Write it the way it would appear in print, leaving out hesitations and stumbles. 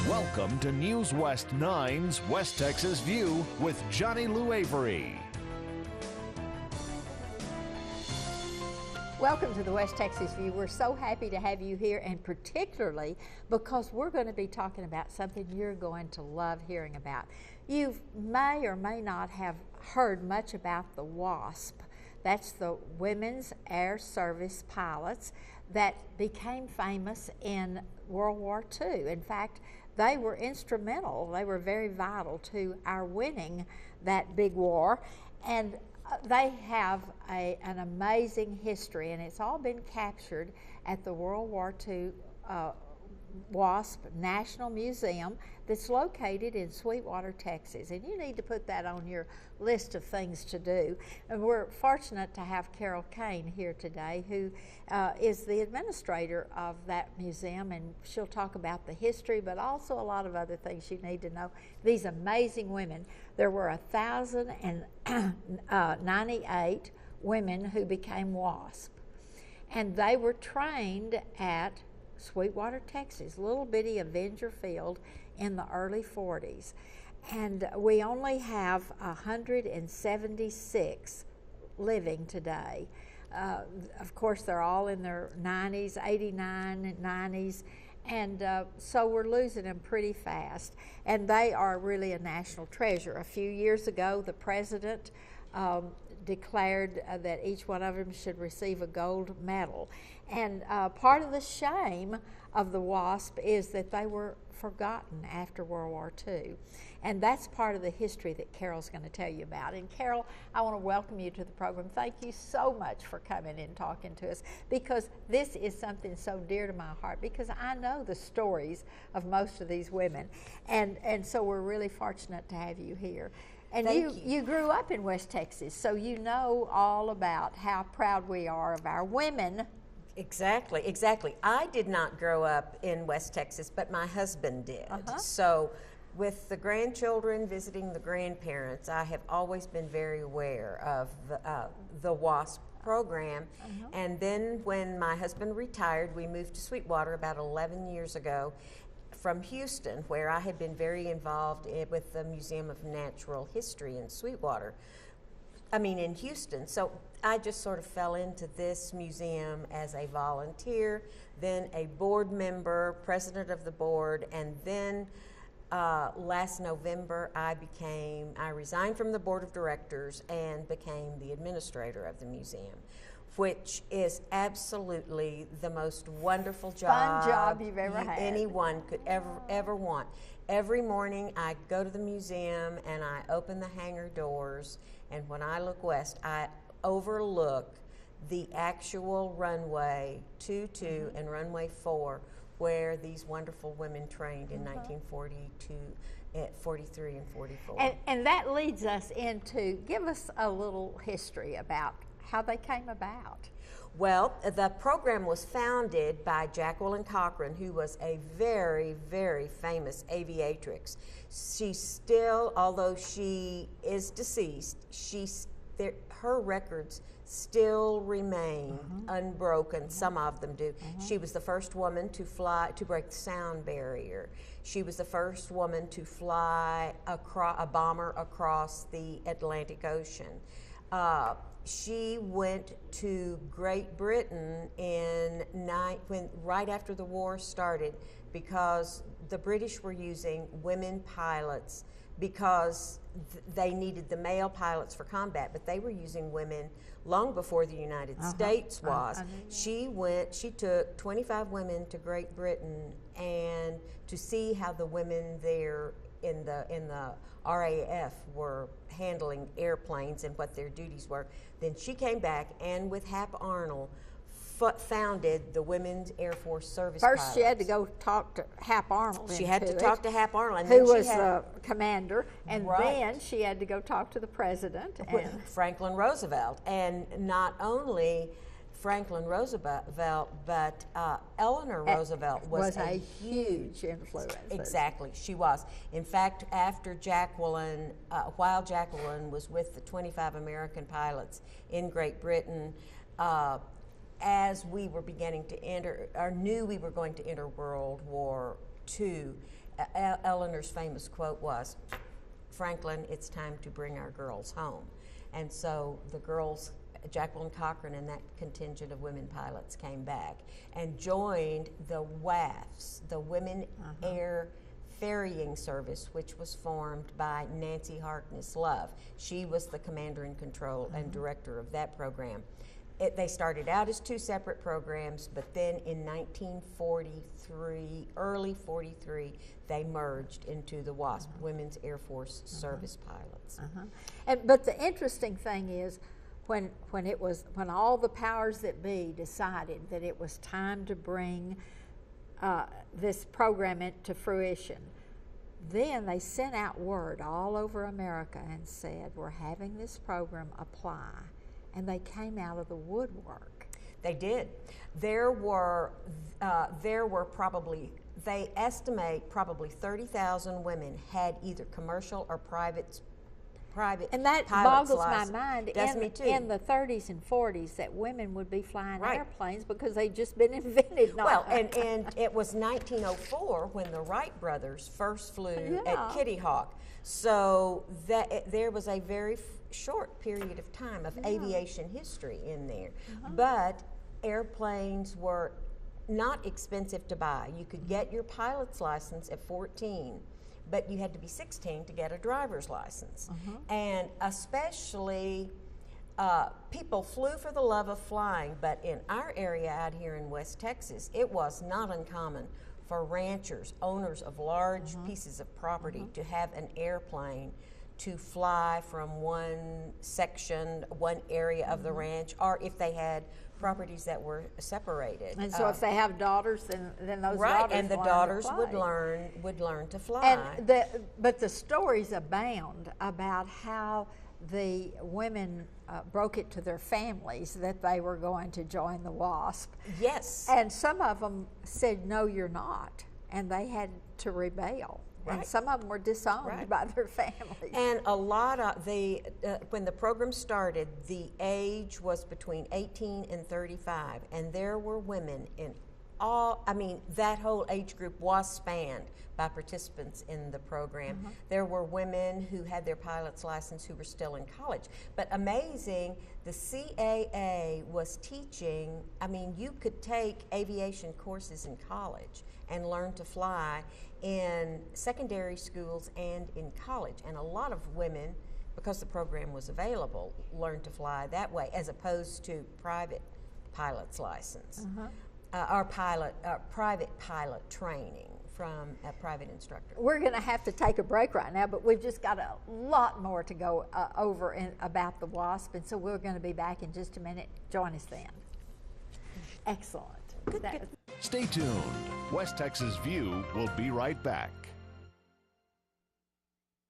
Welcome to News West 9's West Texas View with Johnny Lou Avery. Welcome to the West Texas View. We're so happy to have you here, and particularly because we're going to be talking about something you're going to love hearing about. You may or may not have heard much about the WASP. That's the Women's Air Service Pilots that became famous in World War II. In fact, they were instrumental. They were very vital to our winning that big war. And they have an amazing history, and it's all been captured at the World War II WASP National Museum that's located in Sweetwater, Texas. And you need to put that on your list of things to do. And we're fortunate to have Carol Cain here today, who is the administrator of that museum, and she'll talk about the history, but also a lot of other things you need to know. These amazing women. There were 1,098 women who became WASP, and they were trained at Sweetwater, Texas, little bitty Avenger Field in the early 40s. And we only have 176 living today. Of course, they're all in their 90s, 89 and 90s, and so we're losing them pretty fast. And they are really a national treasure. A few years ago, the president declared that each one of them should receive a gold medal. And part of the shame of the WASP is that they were forgotten after World War II. And that's part of the history that Carol's going to tell you about. And Carol, I want to welcome you to the program. Thank you so much for coming and talking to us, because this is something so dear to my heart, because I know the stories of most of these women. And so we're really fortunate to have you here. And you grew up in West Texas, so you know all about how proud we are of our women. Exactly. I did not grow up in West Texas, but my husband did. So with the grandchildren visiting the grandparents, I have always been very aware of the WASP program. And then when my husband retired, we moved to Sweetwater about 11 years ago from Houston, where I had been very involved with the Museum of Natural History in Houston. So I just sort of fell into this museum as a volunteer, then a board member, president of the board, and then last November I resigned from the board of directors and became the administrator of the museum, which is absolutely the most wonderful job, fun job you've ever had. Anyone could ever want. Every morning I go to the museum and I open the hangar doors, and when I look west, I overlook the actual runway 22 and runway 4, where these wonderful women trained in 1942, 43 and 44. And that leads us into, give us a little history about how they came about. Well, the program was founded by Jacqueline Cochran, who was a very, very famous aviatrix. She still, although she is deceased, her records still remain unbroken. Some of them do. She was the first woman to break the sound barrier. She was the first woman to fly a bomber across the Atlantic Ocean. She went to Great Britain right after the war started, because the British were using women pilots because they needed the male pilots for combat, but they were using women long before the United States was. She took 25 women to Great Britain and to see how the women there in the RAF were handling airplanes and what their duties were. Then she came back and with Hap Arnold founded the Women's Air Force Service First, Pilots. she had to go talk to Hap Arnold. She had to talk to Hap Arnold, and who was the commander, and then she had to go talk to the president, and Franklin Roosevelt. And not only Franklin Roosevelt, but Eleanor Roosevelt was a huge influence. Exactly, she was. In fact, after Jacqueline, while Jacqueline was with the 25 American pilots in Great Britain, as we were beginning to enter, or knew we were going to enter World War II, Eleanor's famous quote was, "Franklin, it's time to bring our girls home." And so the girls, Jacqueline Cochran and that contingent of women pilots, came back and joined the WAFS, the Women Air Ferrying Service, which was formed by Nancy Harkness Love. She was the commander in control and director of that program. They started out as two separate programs, but then in 1943, early 43, they merged into the WASP, Women's Air Force Service Pilots. But the interesting thing is, when all the powers that be decided that it was time to bring this program into fruition, then they sent out word all over America and said, we're having this program apply. And they came out of the woodwork. They did. There were probably, they estimate probably 30,000 women had either commercial or private and that boggles my mind. Me too. In the 30s and 40s, that women would be flying airplanes because they'd just been invented. Well, and it was 1904 when the Wright brothers first flew at Kitty Hawk. So there was a very short period of time of aviation history in there. But airplanes were not expensive to buy. You could get your pilot's license at 14. But you had to be 16 to get a driver's license. And especially, people flew for the love of flying, but in our area out here in West Texas, it was not uncommon for ranchers, owners of large pieces of property, to have an airplane to fly from one section, one area of the ranch, or if they had properties that were separated. And so if they have daughters, then those daughters and the daughters would learn to fly. And but the stories abound about how the women broke it to their families that they were going to join the WASP. Yes. And some of them said, no, you're not. And they had to rebel. And some of them were disowned by their families. And a lot of when the program started, the age was between 18 and 35, and there were women in that whole age group was spanned by participants in the program. There were women who had their pilot's license who were still in college. But amazing, the CAA was teaching, you could take aviation courses in college and learn to fly in secondary schools and in college. And a lot of women, because the program was available, learned to fly that way as opposed to private pilot's license or private pilot training from a private instructor. We're going to have to take a break right now, but we've just got a lot more to go over about the WASP, and so we're going to be back in just a minute. Join us then. Excellent. Stay tuned. West Texas View will be right back.